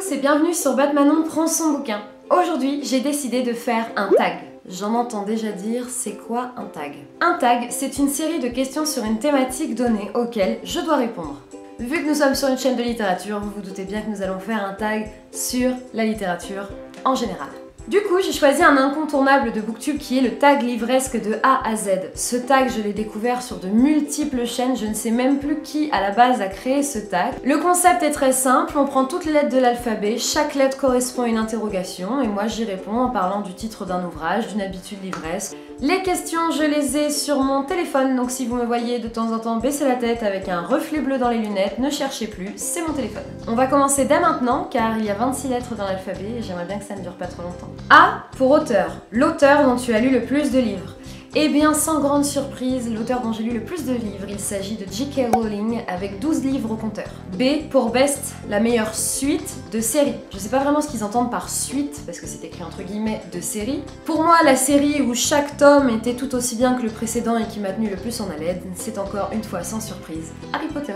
tous et bienvenue sur Batmanon prend son bouquin. Aujourd'hui, j'ai décidé de faire un tag. J'en entends déjà dire, c'est quoi un tag? Un tag, c'est une série de questions sur une thématique donnée auxquelles je dois répondre. Vu que nous sommes sur une chaîne de littérature, vous vous doutez bien que nous allons faire un tag sur la littérature en général. Du coup, j'ai choisi un incontournable de Booktube qui est le tag livresque de A à Z. Ce tag, je l'ai découvert sur de multiples chaînes, je ne sais même plus qui à la base a créé ce tag. Le concept est très simple, on prend toutes les lettres de l'alphabet, chaque lettre correspond à une interrogation et moi j'y réponds en parlant du titre d'un ouvrage, d'une habitude livresque. Les questions, je les ai sur mon téléphone, donc si vous me voyez de temps en temps baisser la tête avec un reflet bleu dans les lunettes, ne cherchez plus, c'est mon téléphone. On va commencer dès maintenant car il y a 26 lettres dans l'alphabet et j'aimerais bien que ça ne dure pas trop longtemps. A pour auteur, l'auteur dont tu as lu le plus de livres. Eh bien, sans grande surprise, l'auteur dont j'ai lu le plus de livres, il s'agit de J.K. Rowling avec 12 livres au compteur. B pour best, la meilleure suite de série. Je sais pas vraiment ce qu'ils entendent par suite, parce que c'est écrit entre guillemets de série. Pour moi, la série où chaque tome était tout aussi bien que le précédent et qui m'a tenu le plus en haleine, c'est encore une fois sans surprise, Harry Potter.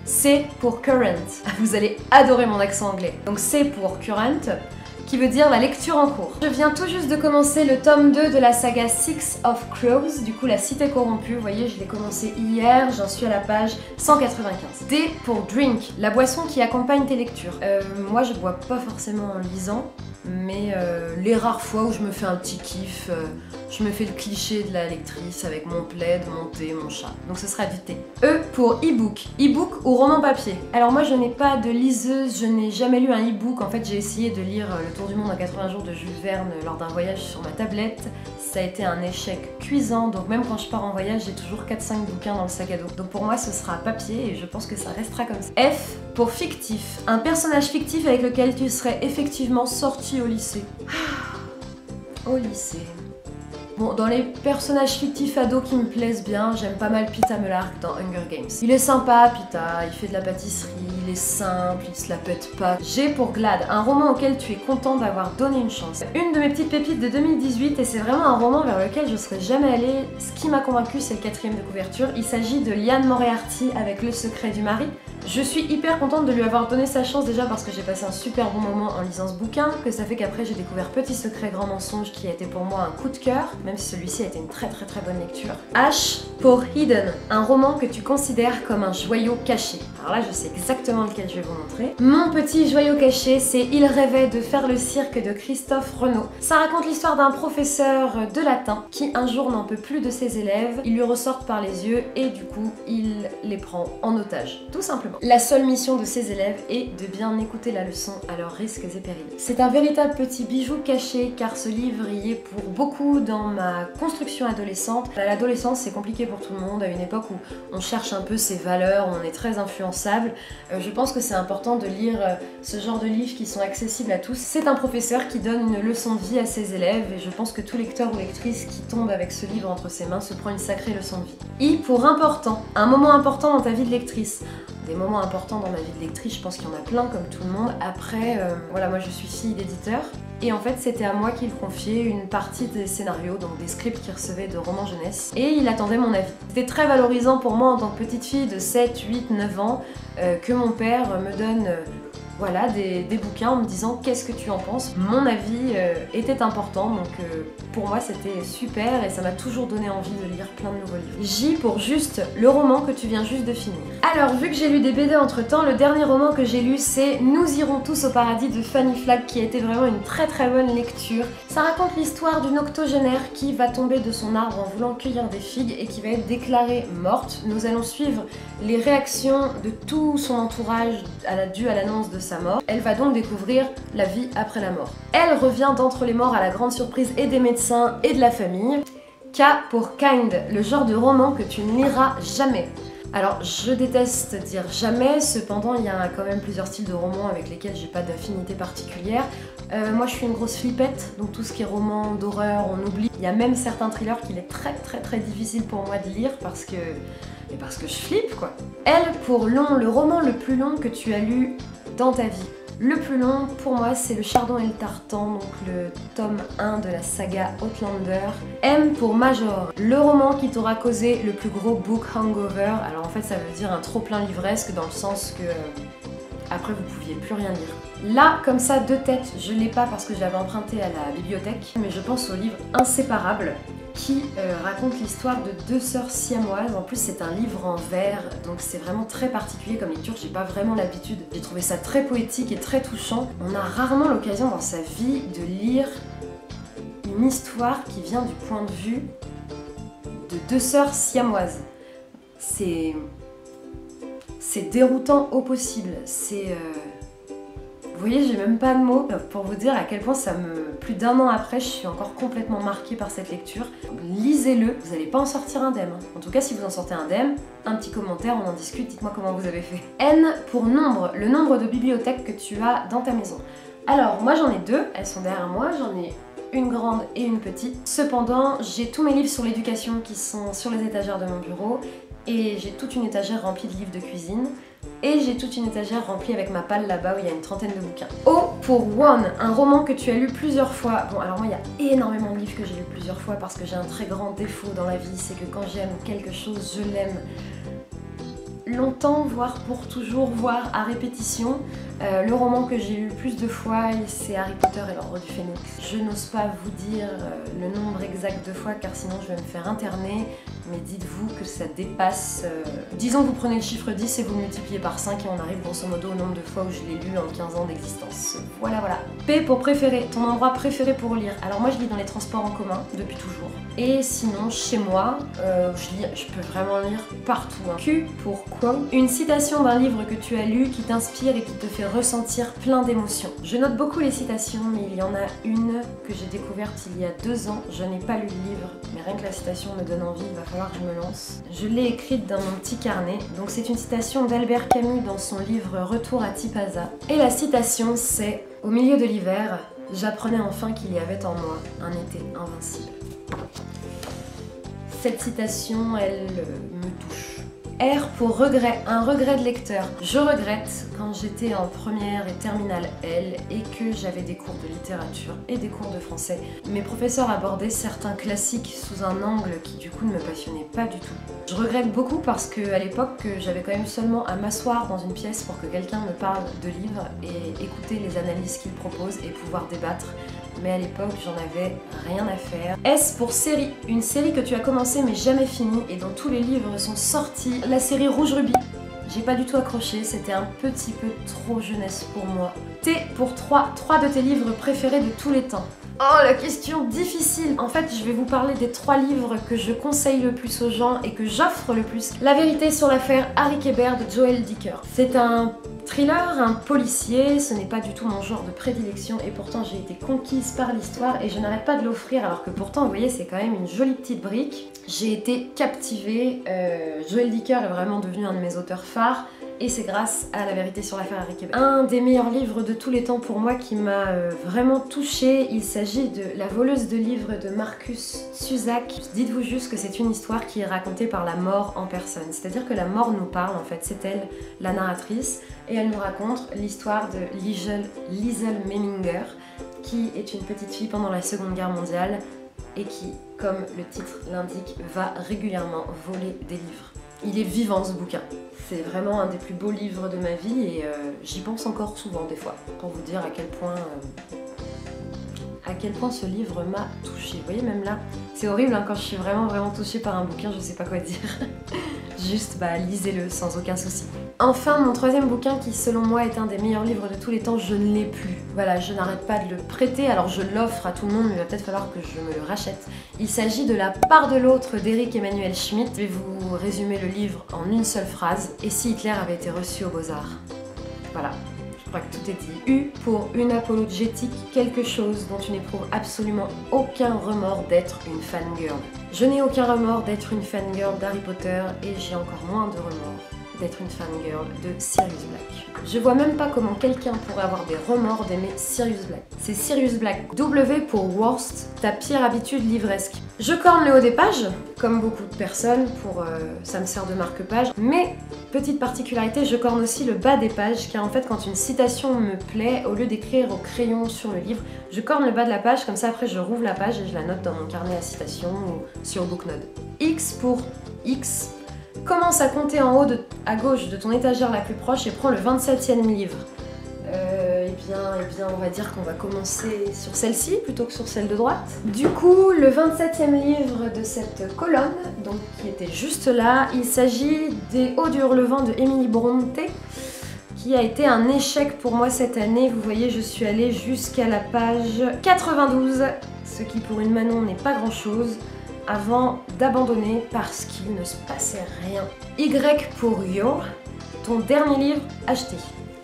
C pour current. Vous allez adorer mon accent anglais. Donc C pour current, qui veut dire la lecture en cours. Je viens tout juste de commencer le tome 2 de la saga Six of Crows, du coup la cité corrompue, vous voyez je l'ai commencé hier, j'en suis à la page 195. D pour drink, la boisson qui accompagne tes lectures. Moi je bois pas forcément en lisant, mais les rares fois où je me fais un petit kiff, je me fais le cliché de la lectrice avec mon plaid, mon thé, mon chat. Donc ce sera du thé. E pour e-book. E-book ou roman papier. Alors moi je n'ai pas de liseuse, je n'ai jamais lu un e-book. En fait j'ai essayé de lire Le Tour du monde en 80 jours de Jules Verne lors d'un voyage sur ma tablette. Ça a été un échec cuisant, donc même quand je pars en voyage j'ai toujours 4-5 bouquins dans le sac à dos. Donc pour moi ce sera papier et je pense que ça restera comme ça. F pour fictif. Un personnage fictif avec lequel tu serais effectivement sorti au lycée. Au lycée. Bon, dans les personnages fictifs ados qui me plaisent bien, j'aime pas mal Pita Mellark dans Hunger Games. Il est sympa, Pita, il fait de la pâtisserie, il est simple, il se la pète pas. G pour Glad, un roman auquel tu es content d'avoir donné une chance. Une de mes petites pépites de 2018 et c'est vraiment un roman vers lequel je serais jamais allée. Ce qui m'a convaincue, c'est le 4e de couverture. Il s'agit de Liane Moriarty avec Le secret du mari. Je suis hyper contente de lui avoir donné sa chance déjà parce que j'ai passé un super bon moment en lisant ce bouquin, que ça fait qu'après j'ai découvert Petit secret grand mensonge qui a été pour moi un coup de cœur, même si celui-ci a été une très bonne lecture. H pour Hidden, un roman que tu considères comme un joyau caché. Alors là je sais exactement lequel je vais vous montrer. Mon petit joyau caché, c'est Il rêvait de faire le cirque de Christophe Renaud. Ça raconte l'histoire d'un professeur de latin qui un jour n'en peut plus de ses élèves, ils lui ressortent par les yeux et du coup il les prend en otage, tout simplement. La seule mission de ses élèves est de bien écouter la leçon à leurs risques et périls. C'est un véritable petit bijou caché car ce livre y est pour beaucoup dans ma construction adolescente. L'adolescence c'est compliqué pour tout le monde, à une époque où on cherche un peu ses valeurs, où on est très influençable. Je pense que c'est important de lire ce genre de livres qui sont accessibles à tous. C'est un professeur qui donne une leçon de vie à ses élèves et je pense que tout lecteur ou lectrice qui tombe avec ce livre entre ses mains se prend une sacrée leçon de vie. I pour important, un moment important dans ta vie de lectrice. Des moments importants dans ma vie de lectrice, je pense qu'il y en a plein comme tout le monde. Après, voilà, moi je suis fille d'éditeur et en fait c'était à moi qu'il confiait une partie des scénarios, donc des scripts qu'il recevait de romans jeunesse et il attendait mon avis. C'était très valorisant pour moi en tant que petite fille de 7, 8, 9 ans que mon père me donne voilà, des bouquins en me disant qu'est-ce que tu en penses. Mon avis était important, donc pour moi c'était super et ça m'a toujours donné envie de lire plein de nouveaux livres. J pour juste, le roman que tu viens juste de finir. Alors vu que j'ai lu des BD entre temps, le dernier roman que j'ai lu c'est Nous irons tous au paradis de Fanny Flagg qui a été vraiment une très bonne lecture. Ça raconte l'histoire d'une octogénaire qui va tomber de son arbre en voulant cueillir des figues et qui va être déclarée morte. Nous allons suivre les réactions de tout son entourage dû à l'annonce de sa mort. Elle va donc découvrir la vie après la mort. Elle revient d'entre les morts à la grande surprise et des médecins et de la famille. K pour Kind, le genre de roman que tu ne liras jamais. Alors je déteste dire jamais, cependant il y a quand même plusieurs styles de romans avec lesquels j'ai pas d'affinité particulière. Moi je suis une grosse flippette, donc tout ce qui est roman d'horreur on oublie. Il y a même certains thrillers qu'il est très difficile pour moi de lire parce que je flippe quoi. L pour long, le roman le plus long que tu as lu dans ta vie. Le plus long pour moi c'est Le Chardon et le Tartan, donc le tome 1 de la saga Outlander. M pour Major, le roman qui t'aura causé le plus gros book hangover. Alors en fait ça veut dire un trop plein livresque dans le sens que après vous pouviez plus rien lire. Là, comme ça, de tête, je l'ai pas parce que je l'avais emprunté à la bibliothèque, mais je pense au livre Inséparables, qui raconte l'histoire de deux sœurs siamoises. En plus, c'est un livre en vers, donc c'est vraiment très particulier comme lecture, j'ai pas vraiment l'habitude. J'ai trouvé ça très poétique et très touchant. On a rarement l'occasion dans sa vie de lire une histoire qui vient du point de vue de deux sœurs siamoises. C'est déroutant au possible. Vous voyez, j'ai même pas de mots pour vous dire à quel point plus d'1 an après, je suis encore complètement marquée par cette lecture. Lisez-le, vous n'allez pas en sortir indemne. En tout cas, si vous en sortez indemne, un petit commentaire, on en discute, dites-moi comment vous avez fait. N pour nombre, le nombre de bibliothèques que tu as dans ta maison. Alors, moi j'en ai 2, elles sont derrière moi, j'en ai une grande et une petite. Cependant, j'ai tous mes livres sur l'éducation qui sont sur les étagères de mon bureau, et j'ai toute une étagère remplie de livres de cuisine. Et j'ai toute une étagère remplie avec ma palle là-bas où il y a une trentaine de bouquins. O pour One, un roman que tu as lu plusieurs fois. Bon, alors moi il y a énormément de livres que j'ai lu plusieurs fois parce que j'ai un très grand défaut dans la vie, c'est que quand j'aime quelque chose, je l'aime longtemps, voire pour toujours, voire à répétition. Le roman que j'ai lu le plus de fois, c'est Harry Potter et l'Ordre du Phénix. Je n'ose pas vous dire le nombre exact de fois car sinon je vais me faire interner, mais dites-vous que ça dépasse... Disons que vous prenez le chiffre 10 et vous le multipliez par 5 et on arrive grosso modo au nombre de fois où je l'ai lu en 15 ans d'existence. Voilà, voilà. P pour préféré, ton endroit préféré pour lire. Alors moi je lis dans les transports en commun depuis toujours. Et sinon chez moi, je peux vraiment lire partout. Hein. Q pour quote, une citation d'un livre que tu as lu qui t'inspire et qui te fait ressentir plein d'émotions. Je note beaucoup les citations, mais il y en a une que j'ai découverte il y a 2 ans. Je n'ai pas lu le livre, mais rien que la citation me donne envie, il va falloir que je me lance. Je l'ai écrite dans mon petit carnet. Donc c'est une citation d'Albert Camus dans son livre Retour à Tipaza. Et la citation c'est « Au milieu de l'hiver, j'apprenais enfin qu'il y avait en moi un été invincible ». Cette citation, elle me touche. R pour regret, un regret de lecteur. Je regrette quand j'étais en première et terminale L et que j'avais des cours de littérature et des cours de français. Mes professeurs abordaient certains classiques sous un angle qui du coup ne me passionnait pas du tout. Je regrette beaucoup parce qu'à l'époque j'avais quand même seulement à m'asseoir dans une pièce pour que quelqu'un me parle de livres et écouter les analyses qu'il propose et pouvoir débattre. Mais à l'époque, j'en avais rien à faire. S pour série, une série que tu as commencé mais jamais finie et dont tous les livres sont sortis. La série Rouge Rubis. J'ai pas du tout accroché, c'était un petit peu trop jeunesse pour moi. T pour 3 de tes livres préférés de tous les temps. Oh, la question difficile. En fait, je vais vous parler des 3 livres que je conseille le plus aux gens et que j'offre le plus. La vérité sur l'affaire Harry Kéber de Joël Dicker. C'est un thriller, un policier, ce n'est pas du tout mon genre de prédilection et pourtant j'ai été conquise par l'histoire et je n'arrête pas de l'offrir alors que pourtant, vous voyez, c'est quand même une jolie petite brique. J'ai été captivée. Joël Dicker est vraiment devenu un de mes auteurs phares. Et c'est grâce à La vérité sur l'affaire Harry Kéber. Un des meilleurs livres de tous les temps pour moi qui m'a vraiment touchée, il s'agit de La voleuse de livres de Marcus Zusak. Dites-vous juste que c'est une histoire qui est racontée par la mort en personne. C'est-à-dire que la mort nous parle, en fait, c'est elle, la narratrice, et elle nous raconte l'histoire de Liesel Meminger, qui est une petite fille pendant la Seconde Guerre mondiale et qui, comme le titre l'indique, va régulièrement voler des livres. Il est vivant ce bouquin. C'est vraiment un des plus beaux livres de ma vie et j'y pense encore souvent des fois, pour vous dire à quel point ce livre m'a touchée. Vous voyez, même là, c'est horrible hein, quand je suis vraiment touchée par un bouquin, je sais pas quoi dire. Juste, lisez-le sans aucun souci. Enfin, mon 3e bouquin qui, selon moi, est un des meilleurs livres de tous les temps, je ne l'ai plus. Voilà, je n'arrête pas de le prêter, alors je l'offre à tout le monde, mais il va peut-être falloir que je me le rachète. Il s'agit de La part de l'autre d'Éric Emmanuel Schmitt. Je vais vous résumer le livre en une seule phrase. Et si Hitler avait été reçu aux Beaux-Arts? Voilà. Je crois que tout est dit. U pour une apologétique, quelque chose dont tu n'éprouves absolument aucun remords d'être une fangirl. Je n'ai aucun remords d'être une fangirl d'Harry Potter et j'ai encore moins de remords d'être une fangirl de Sirius Black. Je vois même pas comment quelqu'un pourrait avoir des remords d'aimer Sirius Black. C'est Sirius Black. W pour worst, ta pire habitude livresque. Je corne le haut des pages, comme beaucoup de personnes, ça me sert de marque-page, mais petite particularité, je corne aussi le bas des pages, car en fait quand une citation me plaît, au lieu d'écrire au crayon sur le livre, je corne le bas de la page, comme ça après je rouvre la page et je la note dans mon carnet à citations ou sur Booknode. X pour X. commence à compter en haut à gauche de ton étagère la plus proche et prends le 27e livre. Eh bien, on va dire qu'on va commencer sur celle-ci plutôt que sur celle de droite. Du coup, le 27e livre de cette colonne, donc qui était juste là, il s'agit des Hauts du Hurlevent de Emily Brontë, qui a été un échec pour moi cette année. Vous voyez, je suis allée jusqu'à la page 92, ce qui pour une Manon n'est pas grand-chose, avant d'abandonner parce qu'il ne se passait rien. Y pour Your, ton dernier livre acheté.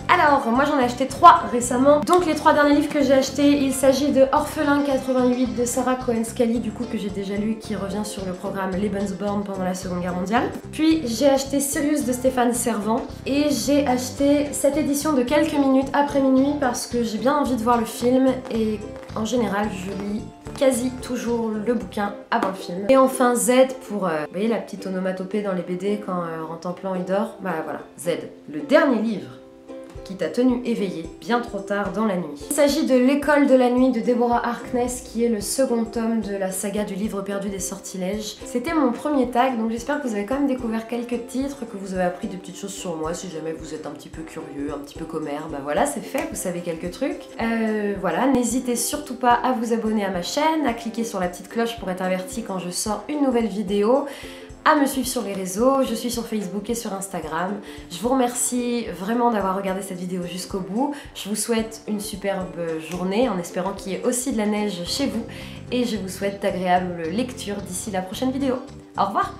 Alors, moi j'en ai acheté 3 récemment. Donc les 3 derniers livres que j'ai achetés, il s'agit de Orphelin 88 de Sarah Cohen-Scully, du coup que j'ai déjà lu, qui revient sur le programme Lebensborn pendant la Seconde Guerre mondiale. Puis j'ai acheté Sirius de Stéphane Servan et j'ai acheté cette édition de quelques minutes après minuit parce que j'ai bien envie de voir le film et en général je lis quasi toujours le bouquin avant le film. Et enfin Z pour, vous voyez la petite onomatopée dans les BD quand Rantanplan il dort, bah voilà, Z, le dernier livre qui t'a tenu éveillé bien trop tard dans la nuit. Il s'agit de L'école de la nuit de Deborah Harkness, qui est le second tome de la saga du livre perdu des sortilèges. C'était mon premier tag, donc j'espère que vous avez quand même découvert quelques titres, que vous avez appris des petites choses sur moi, si jamais vous êtes un petit peu curieux, un petit peu commère, bah voilà, c'est fait, vous savez quelques trucs. Voilà, n'hésitez surtout pas à vous abonner à ma chaîne, à cliquer sur la petite cloche pour être averti quand je sors une nouvelle vidéo, à me suivre sur les réseaux, je suis sur Facebook et sur Instagram. Je vous remercie vraiment d'avoir regardé cette vidéo jusqu'au bout. Je vous souhaite une superbe journée en espérant qu'il y ait aussi de la neige chez vous et je vous souhaite d'agréables lectures d'ici la prochaine vidéo. Au revoir!